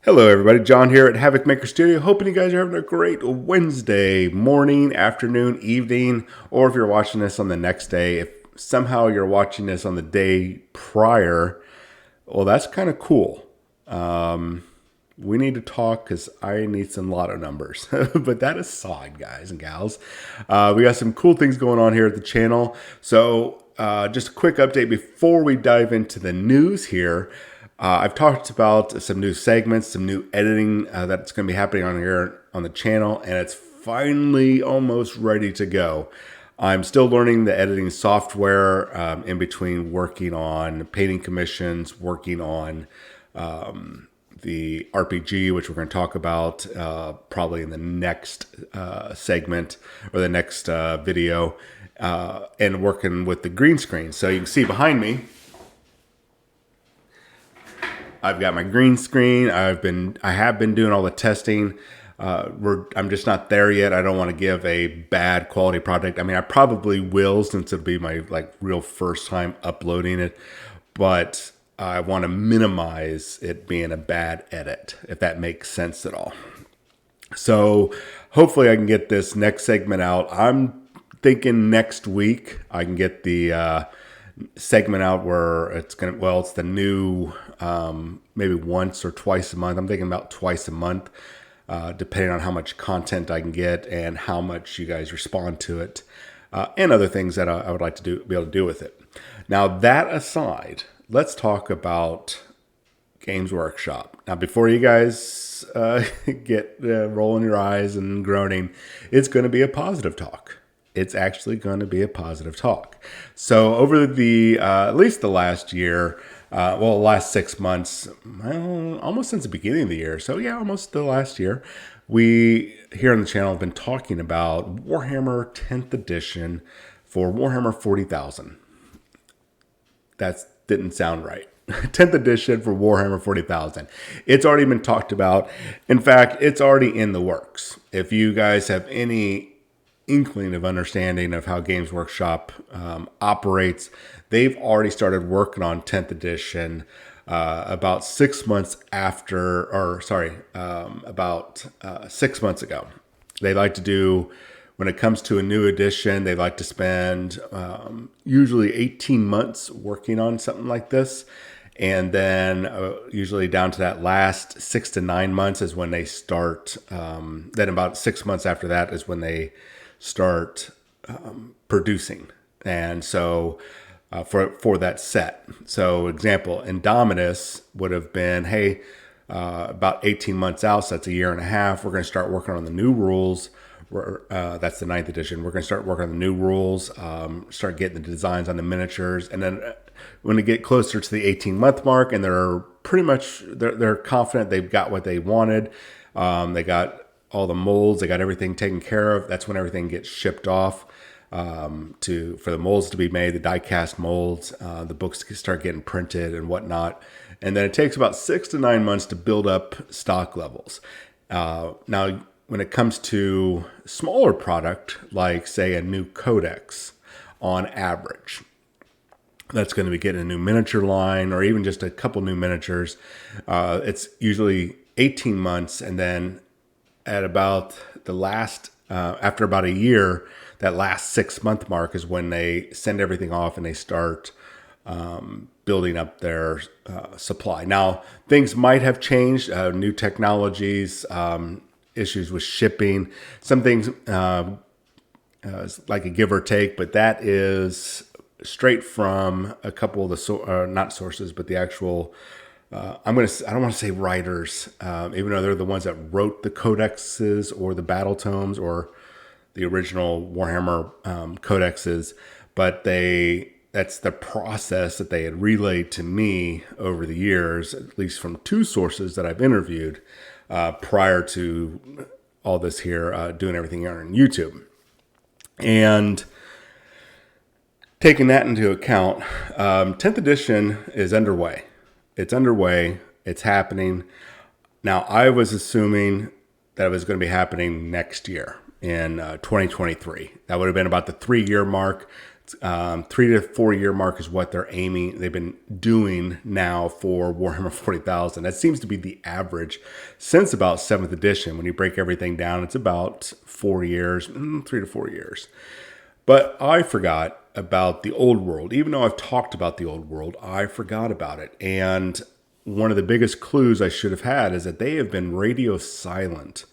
Hello everybody, John here at Havoc Maker Studio. Hoping you guys are having a great Wednesday morning, afternoon, evening, or if you're watching this on the next day. If somehow you're watching this on the day prior, well, that's kind of cool. We need to talk because I need some lotto numbers. But that aside, guys and gals, we got some cool things going on here at the channel. So just a quick update before we dive into the news here. I've talked about some new segments, some new editing that's going to be happening on here on the channel, and it's finally almost ready to go. I'm still learning the editing software in between working on painting commissions, working on the RPG, which we're going to talk about probably in the next segment or the next video, and working with the green screen. So you can see behind me, I've got my green screen. I have been doing all the testing. I'm just not there yet. I don't want to give a bad quality product. I mean, I probably will since it'll be my real first time uploading it, but I want to minimize it being a bad edit, if that makes sense at all. So hopefully I can get this next segment out. I'm thinking next week I can get the segment out where it's the new maybe once or twice a month. I'm thinking about twice a month, depending on how much content I can get and how much you guys respond to it, and other things that I would like to be able to do with it. Now, that aside, let's talk about Games Workshop. Now, before you guys get rolling your eyes and groaning, it's going to be a positive talk. It's actually going to be a positive talk. So over the at least the last year, last 6 months, almost since the beginning of the year. So yeah, almost the last year, we here on the channel have been talking about Warhammer 10th edition for Warhammer 40,000. That didn't sound right. 10th edition for Warhammer 40,000. It's already been talked about. In fact, it's already in the works. If you guys have any inkling of understanding of how Games Workshop operates, they've already started working on 10th edition about 6 months after, about 6 months ago. They like to do, when it comes to a new edition, they like to spend usually 18 months working on something like this. And then usually down to that last 6 to 9 months is when they start. Then about 6 months after that is when they start producing. And so for that set. So example, Indominus would have been, hey, about 18 months out, so that's a year and a half. We're going to start working on the new rules. That's the 9th edition. We're going to start working on the new rules, start getting the designs on the miniatures. And then when they get closer to the 18-month mark and they're confident they've got what they wanted, they got all the molds, they got everything taken care of. That's when everything gets shipped off for the molds to be made, the die-cast molds, the books start getting printed and whatnot. And then it takes about 6 to 9 months to build up stock levels. Now, when it comes to smaller product, like say a new codex on average, that's going to be getting a new miniature line or even just a couple new miniatures. It's usually 18 months, and then at about the last, after about a year, that last 6 month mark is when they send everything off and they start building up their supply. Now, things might have changed, new technologies, issues with shipping, some things like a give or take, but that is straight from a couple of the, not sources, but the actual, I don't want to say writers, even though they're the ones that wrote the codexes or the battle tomes or the original Warhammer codexes, but that's the process that they had relayed to me over the years, at least from 2 sources that I've interviewed prior to all this here, doing everything here on YouTube. And taking that into account, 10th edition is underway. It's underway. It's happening. Now, I was assuming that it was going to be happening next year in 2023. That would have been about the 3-year mark 3 to 4 year mark is what they're aiming. They've been doing now for Warhammer 40,000. That seems to be the average since about 7th edition. When you break everything down, it's about 4 years, 3 to 4 years. But I forgot about the old world. Even though I've talked about the old world, I forgot about it. And one of the biggest clues I should have had is that they have been radio silent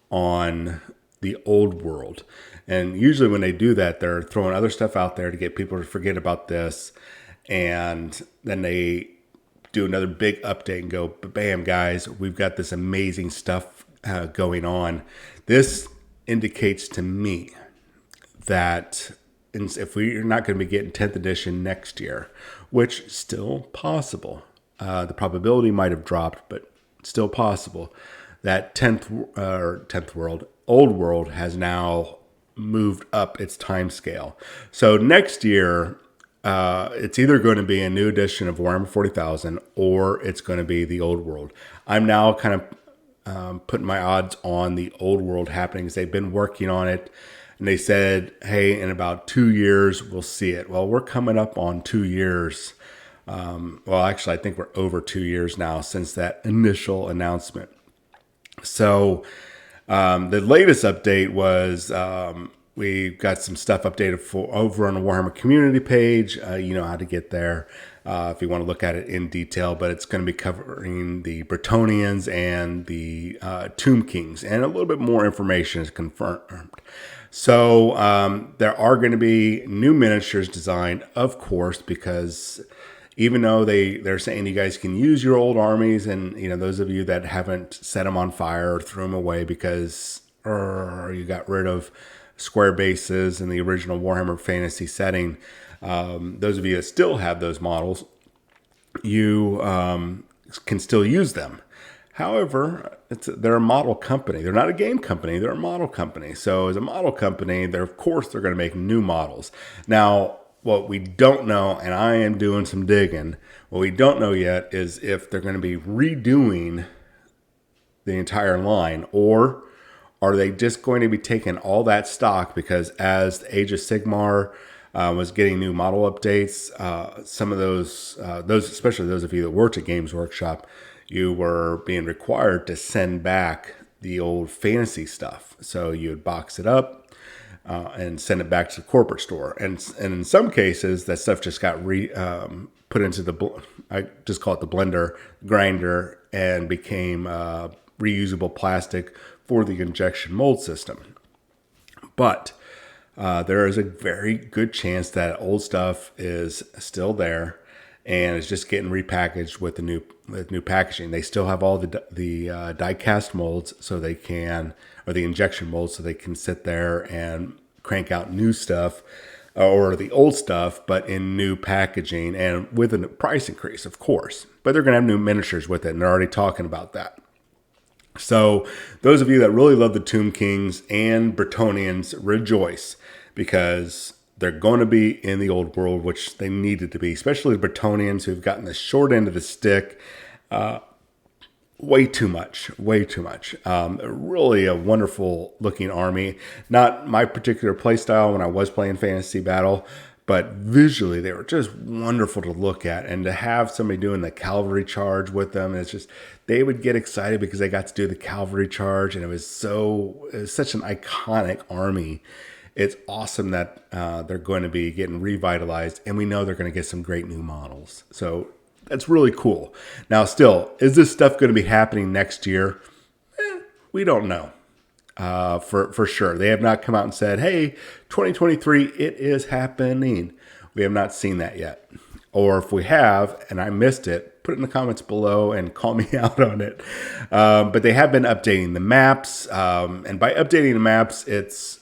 on the old world. And usually when they do that, they're throwing other stuff out there to get people to forget about this. And then they do another big update and go, bam, guys, we've got this amazing stuff going on. This indicates to me that if we're not going to be getting 10th edition next year, which still possible, the probability might have dropped, but still possible, that 10th world, old world, has now moved up its time scale. So next year, it's either going to be a new edition of Warhammer 40,000 or it's going to be the old world. I'm now kind of putting my odds on the old world happening because they've been working on it. And they said, hey, in about 2 years, we'll see it. Well, we're coming up on 2 years. Well, actually, I think we're over 2 years now since that initial announcement. So the latest update was we got some stuff updated for over on the Warhammer community page. You know how to get there if you want to look at it in detail. But it's going to be covering the Bretonnians and the Tomb Kings. And a little bit more information is confirmed. So there are going to be new miniatures designed, of course, because even though they're saying you guys can use your old armies, and you know those of you that haven't set them on fire or threw them away because you got rid of square bases in the original Warhammer Fantasy setting, those of you that still have those models, you can still use them. However, they're a model company. They're not a game company. They're a model company. So as a model company, of course they're going to make new models. Now, what we don't know, and I am doing some digging, what we don't know yet is if they're going to be redoing the entire line, or are they just going to be taking all that stock? Because as the Age of Sigmar was getting new model updates, some of those, especially those of you that worked at Games Workshop, you were being required to send back the old fantasy stuff. So you would box it up and send it back to the corporate store. And in some cases, that stuff just got put into I just call it the blender, grinder, and became reusable plastic for the injection mold system. But there is a very good chance that old stuff is still there and it's just getting repackaged with the new packaging. They still have all the die cast molds, so they can, or the injection molds, so they can sit there and crank out new stuff or the old stuff, but in new packaging and with a price increase, of course. But they're going to have new miniatures with it, and they're already talking about that. So those of you that really love the Tomb Kings and Bretonnians, rejoice, because they're going to be in the old world, which they needed to be, especially the Bretonnians, who've gotten the short end of the stick way too much. Really a wonderful looking army. Not my particular play style when I was playing Fantasy Battle, but visually they were just wonderful to look at. And to have somebody doing the cavalry charge with them, it's just, they would get excited because they got to do the cavalry charge, and it was such an iconic army. It's awesome that they're going to be getting revitalized, and we know they're going to get some great new models. So that's really cool. Now, still, is this stuff going to be happening next year? We don't know for sure. They have not come out and said, hey, 2023, it is happening. We have not seen that yet. Or if we have, and I missed it, put it in the comments below and call me out on it. But they have been updating the maps. And by updating the maps, it's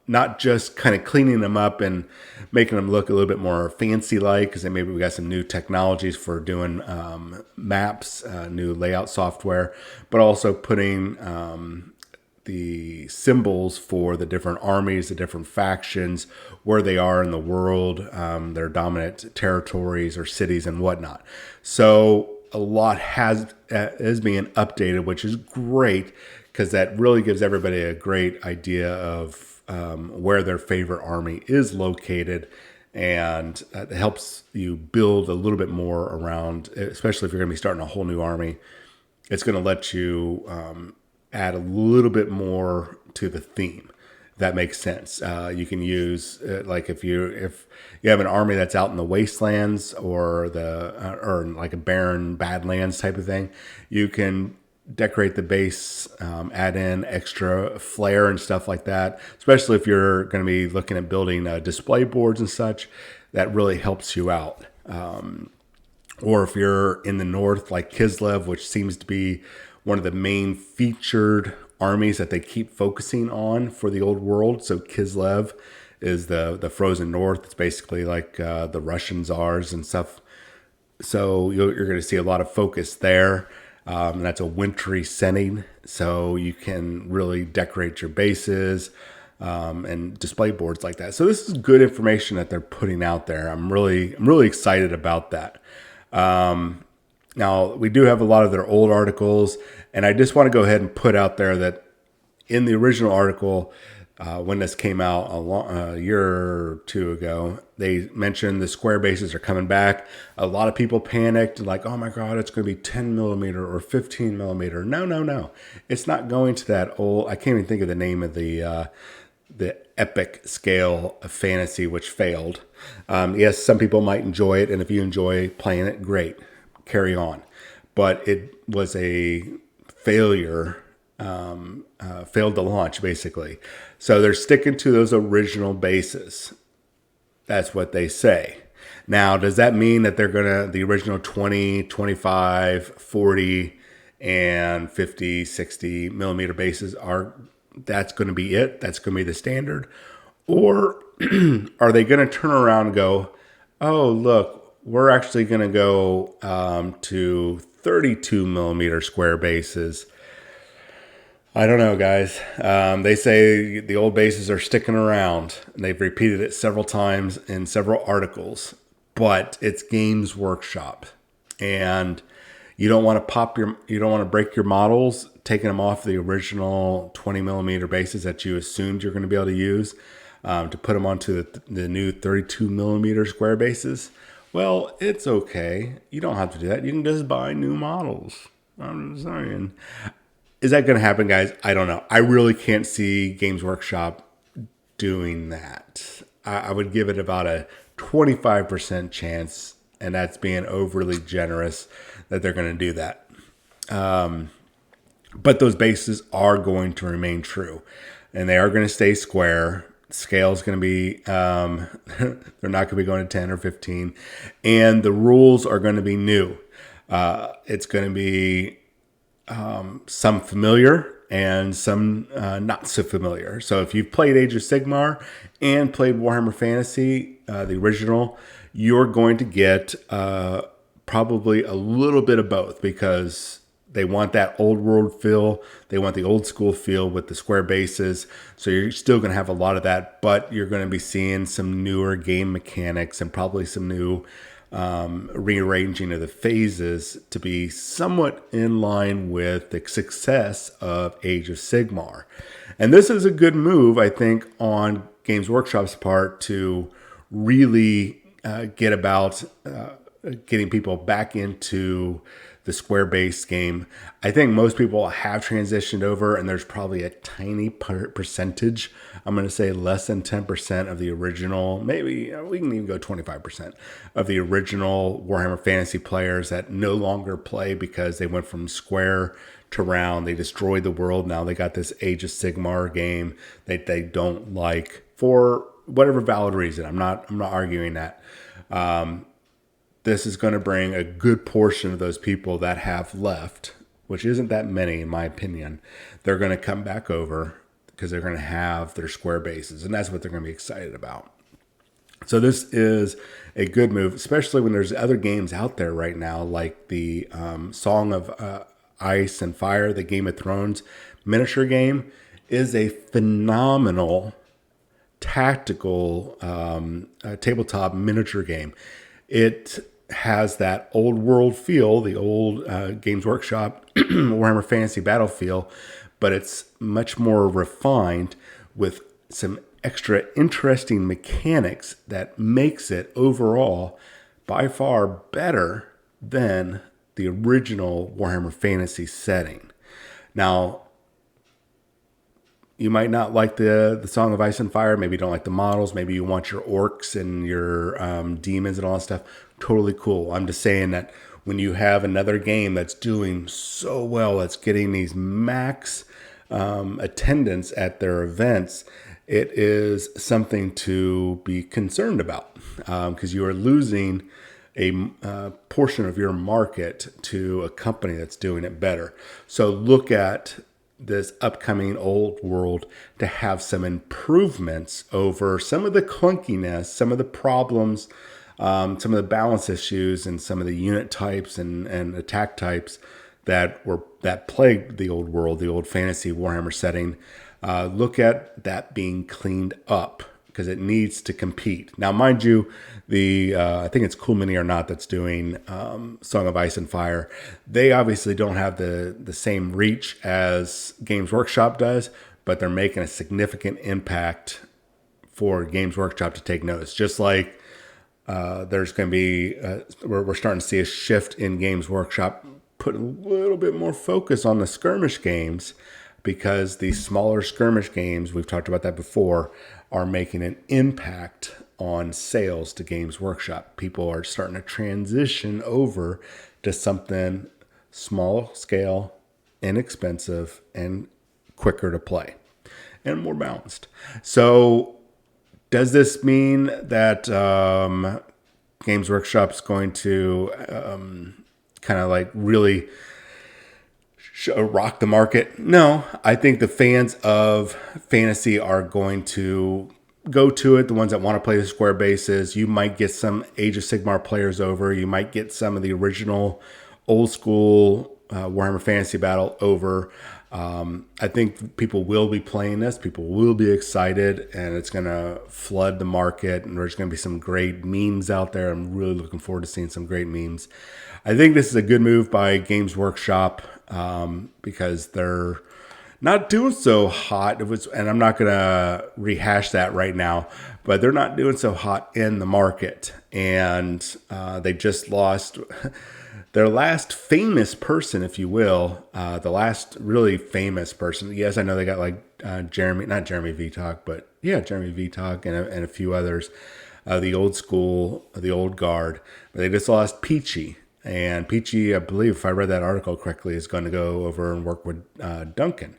not just kind of cleaning them up and making them look a little bit more fancy-like, because then maybe we got some new technologies for doing maps, new layout software, but also putting the symbols for the different armies, the different factions, where they are in the world, their dominant territories or cities and whatnot. So a lot is being updated, which is great, because that really gives everybody a great idea of where their favorite army is located, and it helps you build a little bit more around, especially if you're going to be starting a whole new army. It's going to let you add a little bit more to the theme. If that makes sense. You can use like if you have an army that's out in the wastelands or like a barren badlands type of thing, you can decorate the base, add in extra flair and stuff like that. Especially if you're going to be looking at building display boards and such, that really helps you out. Or if you're in the north, like Kislev, which seems to be one of the main featured armies that they keep focusing on for the old world. So Kislev is the frozen north. It's basically like the Russian czars and stuff. So you're going to see a lot of focus there. And that's a wintry setting, so you can really decorate your bases and display boards like that. So this is good information that they're putting out there. I'm really excited about that. Now, we do have a lot of their old articles, and I just want to go ahead and put out there that in the original article, when this came out a year or two ago, they mentioned the square bases are coming back. A lot of people panicked, like, oh my God, it's going to be 10 millimeter or 15 millimeter. No. It's not going to that old, I can't even think of the name of the epic scale of fantasy, which failed. Yes, some people might enjoy it, and if you enjoy playing it, great, carry on. But it was a failure, failed to launch, basically. So they're sticking to those original bases. That's what they say. Now, does that mean that they're the original 20, 25, 40, and 50, 60 millimeter bases that's going to be it? That's going to be the standard? Or are they going to turn around and go, oh, look, we're actually going to go to 32 millimeter square bases? I don't know, guys. They say the old bases are sticking around, and they've repeated it several times in several articles. But it's Games Workshop, and you don't want to break your models, taking them off the original 20 millimeter bases that you assumed you're going to be able to use to put them onto the new 32 millimeter square bases. Well, it's okay. You don't have to do that. You can just buy new models. I'm just saying. Is that going to happen, guys? I don't know. I really can't see Games Workshop doing that. I would give it about a 25% chance, and that's being overly generous, that they're going to do that. But those bases are going to remain true, and they are going to stay square. Scale is going to be, they're not going to be going to 10 or 15, and the rules are going to be new. It's going to be some familiar and some not so familiar. So if you've played Age of Sigmar and played Warhammer Fantasy, the original, you're going to get probably a little bit of both, because they want that old world feel. They want the old school feel with the square bases. So you're still going to have a lot of that, but you're going to be seeing some newer game mechanics and probably some new rearranging of the phases to be somewhat in line with the success of Age of Sigmar. And this is a good move, I think, on Games Workshop's part to really get about getting people back into the square base game. I think most people have transitioned over, and there's probably a tiny percentage. I'm going to say less than 10% of the original, maybe we can even go 25% of the original Warhammer Fantasy players that no longer play because they went from square to round. They destroyed the world. Now they got this Age of Sigmar game that they don't like for whatever valid reason. I'm not arguing that. This is going to bring a good portion of those people that have left, which isn't that many in my opinion. They're going to come back over because they're going to have their square bases, and that's what they're going to be excited about. So this is a good move, especially when there's other games out there right now, like the Song of Ice and Fire, the Game of Thrones miniature game, is a phenomenal tactical tabletop miniature game. It has that old world feel, the old Games Workshop Warhammer Fantasy Battle feel, but it's much more refined with some extra interesting mechanics that makes it overall by far better than the original Warhammer Fantasy setting. Now, you might not like the Song of Ice and Fire. Maybe you don't like the models. Maybe you want your orcs and your demons and all that stuff. Totally cool. I'm just saying that when you have another game that's doing so well, that's getting these max attendance at their events, it is something to be concerned about, because you are losing a portion of your market to a company that's doing it better. So look at this upcoming Old World to have some improvements over some of the clunkiness, some of the problems, some of the balance issues, and some of the unit types and attack types that plagued the Old World, the old fantasy Warhammer setting. Look at that being cleaned up, because it needs to compete. Now, mind you, I think it's Cool Mini or Not that's doing Song of Ice and Fire. They obviously don't have the same reach as Games Workshop does, but they're making a significant impact for Games Workshop to take notice. Just like there's going to be, we're starting to see a shift in Games Workshop, put a little bit more focus on the skirmish games, because these smaller skirmish games, we've talked about that before, are making an impact on sales to Games Workshop. People are starting to transition over to something small scale, inexpensive, and quicker to play, and more balanced. So does this mean that Games Workshop's going to kind of like really rock the market? No, I think the fans of fantasy are going to go to it. The ones that want to play the square bases. You might get some Age of Sigmar players over. You might get some of the original old school Warhammer Fantasy Battle over. I think people will be playing this. People will be excited, and it's going to flood the market, and there's going to be some great memes out there. I'm really looking forward to seeing some great memes. I think this is a good move by Games Workshop, because they're not doing so hot. And I'm not going to rehash that right now, but they're not doing so hot in the market. And they just lost their last famous person, if you will, the last really famous person. Yes, I know they got like Jeremy Vitok and a few others, the old school, the old guard. But they just lost Peachy. And Peachy, I believe, if I read that article correctly, is going to go over and work with Duncan,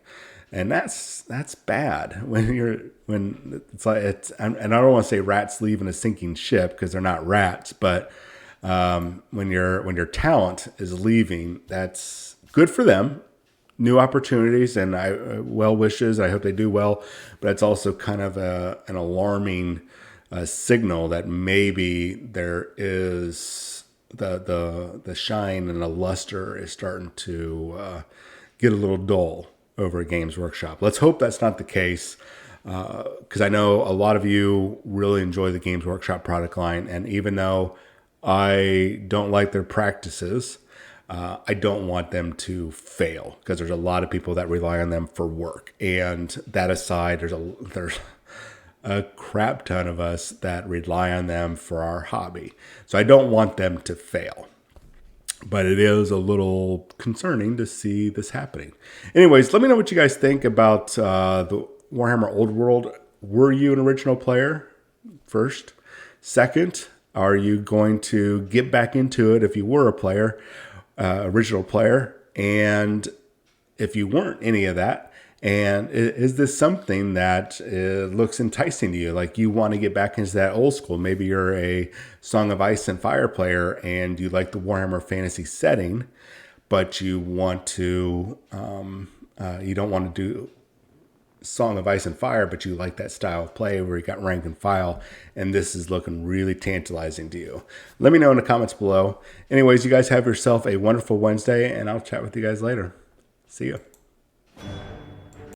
and that's bad. And I don't want to say rats leaving a sinking ship, because they're not rats, but when your talent is leaving, that's good for them. New opportunities and well wishes. I hope they do well, but it's also kind of an alarming signal that maybe there is. The shine and the luster is starting to get a little dull over at Games Workshop. Let's hope that's not the case, because I know a lot of you really enjoy the Games Workshop product line, and even though I don't like their practices, I don't want them to fail, because there's a lot of people that rely on them for work. And that aside, there's a crap ton of us that rely on them for our hobby. So I don't want them to fail. But it is a little concerning to see this happening. Anyways, let me know what you guys think about the Warhammer Old World. Were you an original player? First. Second, are you going to get back into it if you were a player, original player? And if you weren't any of that, and is this something that looks enticing to you? Like you want to get back into that old school. Maybe you're a Song of Ice and Fire player and you like the Warhammer Fantasy setting, but you want to, you don't want to do Song of Ice and Fire, but you like that style of play where you got rank and file, and this is looking really tantalizing to you. Let me know in the comments below. Anyways, you guys have yourself a wonderful Wednesday, and I'll chat with you guys later. See ya.